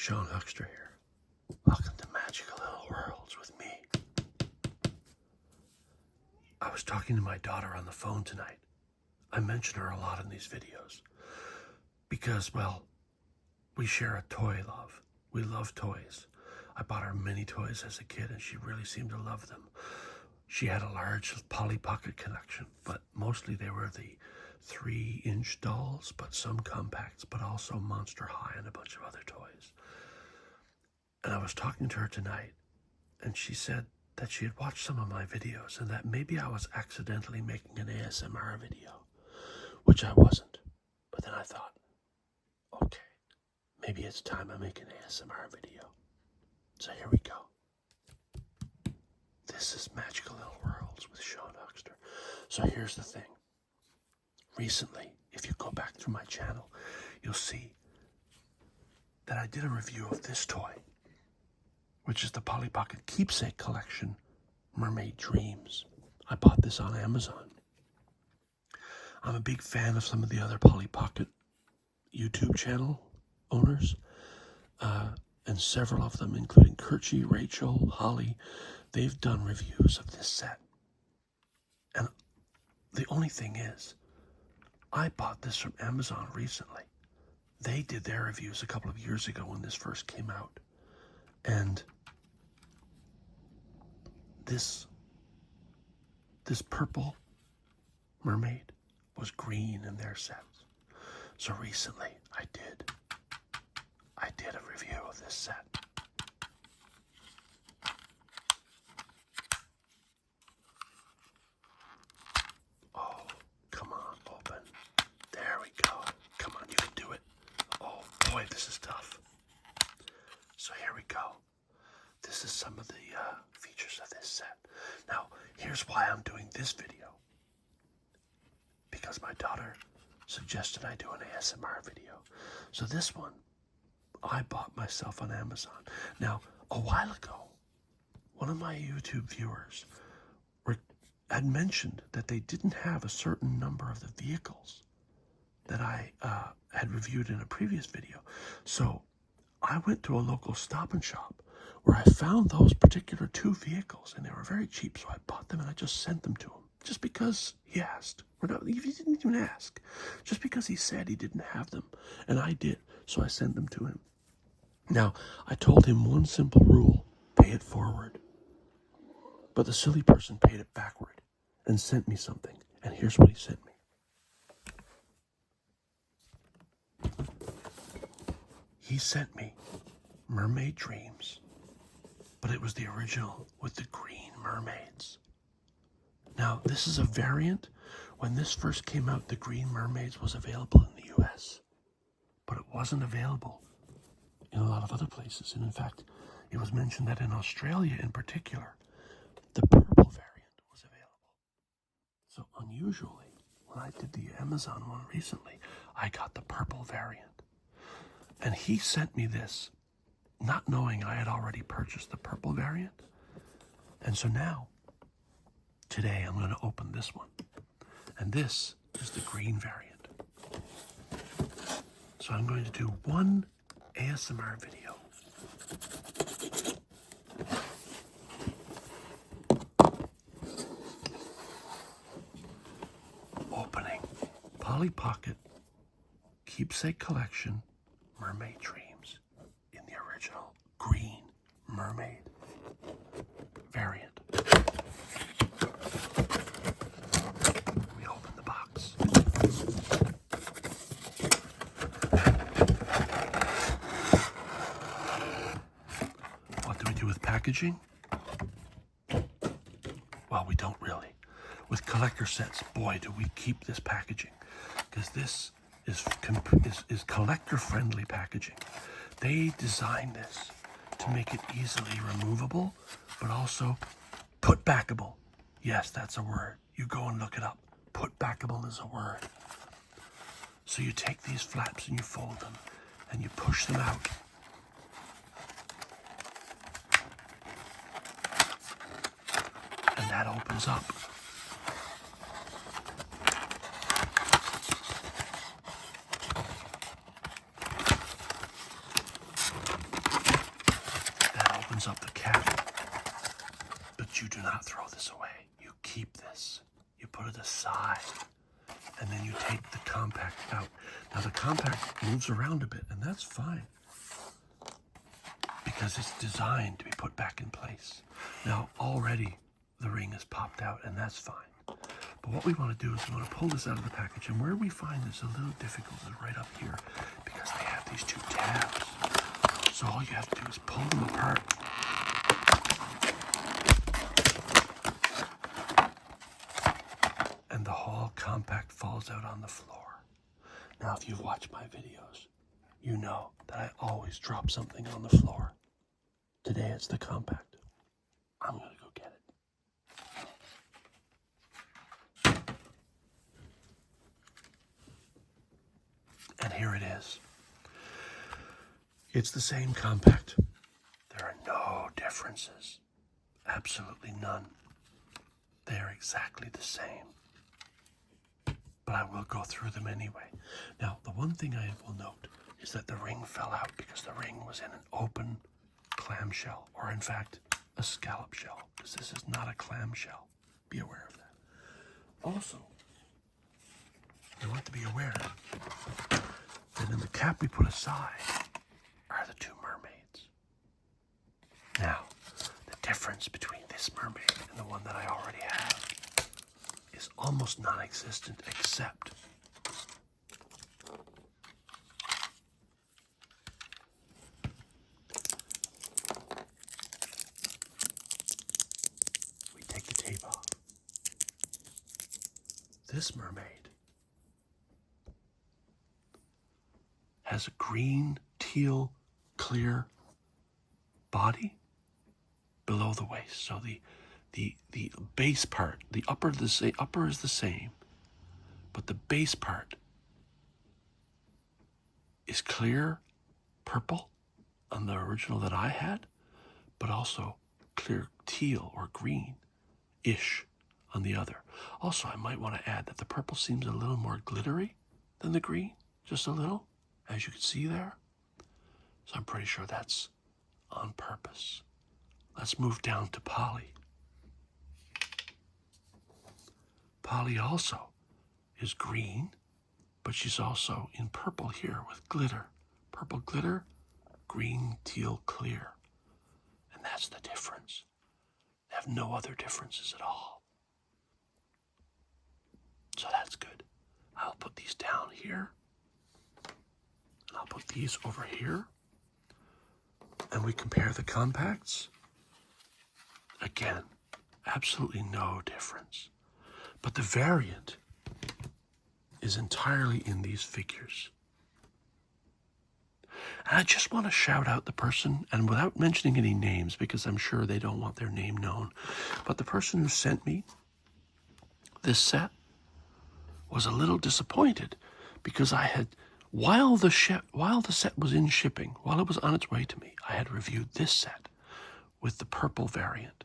Sean Huckster here. Welcome to Magical Little Worlds with me. I was talking to my daughter on the phone tonight. I mention her a lot in these videos because, well, we share a toy love. We love toys. I bought her many toys as a kid and she really seemed to love them. She had a large Polly Pocket collection, but mostly they were the 3-inch dolls, but some compacts, but also Monster High and a bunch of other toys. And I was talking to her tonight, and she said that she had watched some of my videos and that maybe I was accidentally making an ASMR video, which I wasn't. But then I thought, okay, maybe it's time I make an ASMR video. So here we go. This is Magical Little Worlds with Sean Huckster. So here's the thing. Recently, if you go back through my channel, you'll see that I did a review of this toy, which is the Polly Pocket Keepsake collection, Mermaid Dreams. I bought this on Amazon. I'm a big fan of some of the other Polly Pocket YouTube channel owners, and several of them, including Kirchi, Rachel, Holly, they've done reviews of this set. And the only thing is, I bought this from Amazon recently. They did their reviews a couple of years ago when this first came out. And this purple mermaid was green in their sets. So recently I did a review of this set. Oh, come on, open. There we go. Come on, you can do it. Oh boy, this is tough. So here we go. This is some of the features of this set. Now, here's why I'm doing this video. Because my daughter suggested I do an ASMR video. So this one, I bought myself on Amazon. Now, a while ago, one of my YouTube viewers had mentioned that they didn't have a certain number of the vehicles that I had reviewed in a previous video. So I went to a local Stop and Shop where I found those particular 2 vehicles, and they were very cheap, so I bought them and I just sent them to him. Just because he asked. He didn't even ask. Just because he said he didn't have them. And I did, so I sent them to him. Now, I told him one simple rule: pay it forward. But the silly person paid it backward and sent me something. And here's what he sent me. He sent me Mermaid Dreams, but it was the original with the green mermaids. Now, this is a variant. When this first came out, the green mermaids was available in the US, but it wasn't available in a lot of other places. And in fact, it was mentioned that in Australia in particular, the purple variant was available. So unusually, when I did the Amazon one recently, I got the purple variant. And he sent me this, not knowing I had already purchased the purple variant. And so now, today I'm going to open this one. And this is the green variant. So I'm going to do one ASMR video. Opening Polly Pocket Keepsake Collection Mermaid Dreams in the original green mermaid variant. We open the box. What do we do with packaging? Well, we don't really. With collector sets, boy, do we keep this packaging, because this is collector-friendly packaging. They designed this to make it easily removable, but also put-backable. Yes, that's a word. You go and look it up. Put-backable is a word. So you take these flaps and you fold them, and you push them out. And that opens up. opens up the cap. But you do not throw this away. You keep this. You put it aside. And then you take the compact out. Now the compact moves around a bit, and that's fine, because it's designed to be put back in place. Now already the ring is popped out, and that's fine. But what we want to do is we want to pull this out of the package, and where we find this a little difficult is right up here, because they have these two tabs. So all you have to do is pull them apart. And the whole compact falls out on the floor. Now, if you've watched my videos, you know that I always drop something on the floor. Today it's the compact. I'm gonna go get it. And here it is. It's the same compact. There are no differences. Absolutely none. They are exactly the same. But I will go through them anyway. Now, the one thing I will note is that the ring fell out because the ring was in an open clamshell, or in fact, a scallop shell, because this is not a clamshell. Be aware of that. Also, you want to be aware that in the cap we put aside are the two mermaids. Now, the difference between this mermaid and the one that I already have is almost non-existent, except we take the tape off. This mermaid has a green, teal, clear body below the waist. So the base part, the upper is the same, but the base part is clear purple on the original that I had, but also clear teal or green-ish on the other. Also, I might want to add that the purple seems a little more glittery than the green, just a little, as you can see there. So I'm pretty sure that's on purpose. Let's move down to Polly. Polly also is green, but she's also in purple here with glitter. Purple glitter, green, teal, clear. And that's the difference. They have no other differences at all. So that's good. I'll put these down here. And I'll put these over here. And we compare the compacts. Again, absolutely no difference. But the variant is entirely in these figures. And I just want to shout out the person, and without mentioning any names, because I'm sure they don't want their name known, but the person who sent me this set was a little disappointed because I had, while the set was in shipping, while it was on its way to me, I had reviewed this set with the purple variant.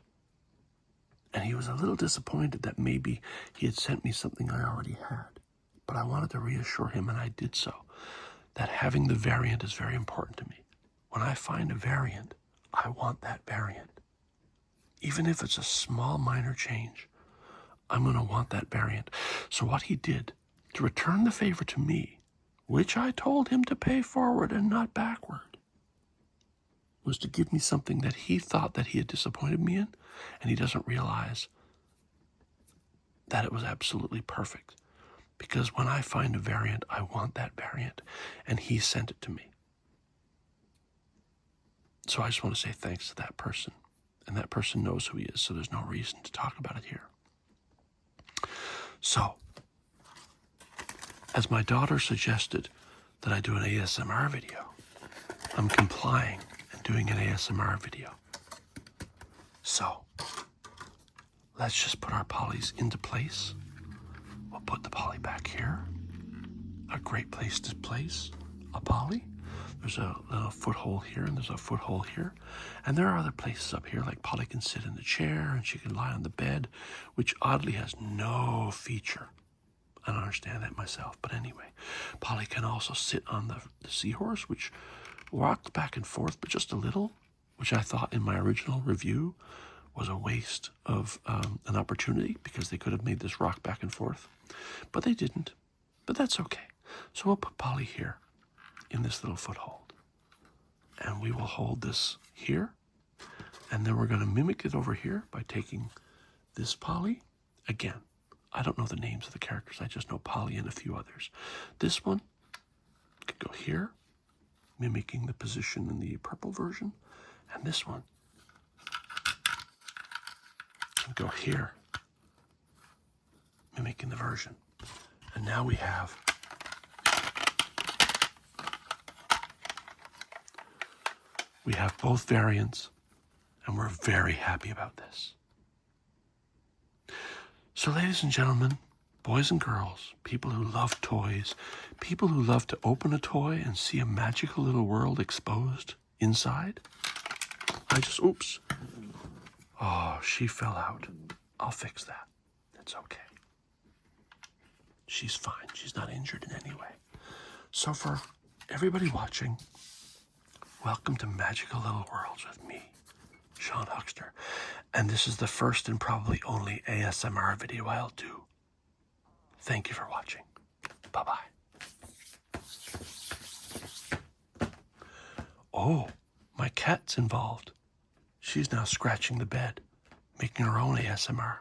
And he was a little disappointed that maybe he had sent me something I already had. But I wanted to reassure him, and I did so, that having the variant is very important to me. When I find a variant, I want that variant. Even if it's a small minor change, I'm going to want that variant. So what he did, to return the favor to me, which I told him to pay forward and not backward, was to give me something that he thought that he had disappointed me in, and he doesn't realize that it was absolutely perfect. Because when I find a variant, I want that variant, and he sent it to me. So I just want to say thanks to that person, and that person knows who he is, so there's no reason to talk about it here. So, as my daughter suggested that I do an ASMR video, I'm complying and doing an ASMR video. So, let's just put our polys into place. We'll put the poly back here. A great place to place a poly. There's a little foothold here, and there's a foothold here. And there are other places up here, like Polly can sit in the chair, and she can lie on the bed, which oddly has no feature. I don't understand that myself, but anyway. Polly can also sit on the seahorse, which rocks back and forth, but just a little. which I thought in my original review was a waste of an opportunity because they could have made this rock back and forth. But they didn't. But that's okay. So we'll put Polly here in this little foothold. And we will hold this here. And then we're going to mimic it over here by taking this Polly. Again, I don't know the names of the characters. I just know Polly and a few others. This one could go here, mimicking the position in the purple version. And this one can go here, mimicking the version. And now we have both variants, and we're very happy about this. So ladies and gentlemen, boys and girls, people who love toys, people who love to open a toy and see a magical little world exposed inside. Oops. Oh, she fell out. I'll fix that. It's okay. She's fine. She's not injured in any way. So for everybody watching, welcome to Magical Little Worlds with me, Sean Huckster. And this is the first and probably only ASMR video I'll do. Thank you for watching. Bye-bye. Oh, my cat's involved. She's now scratching the bed, making her own ASMR.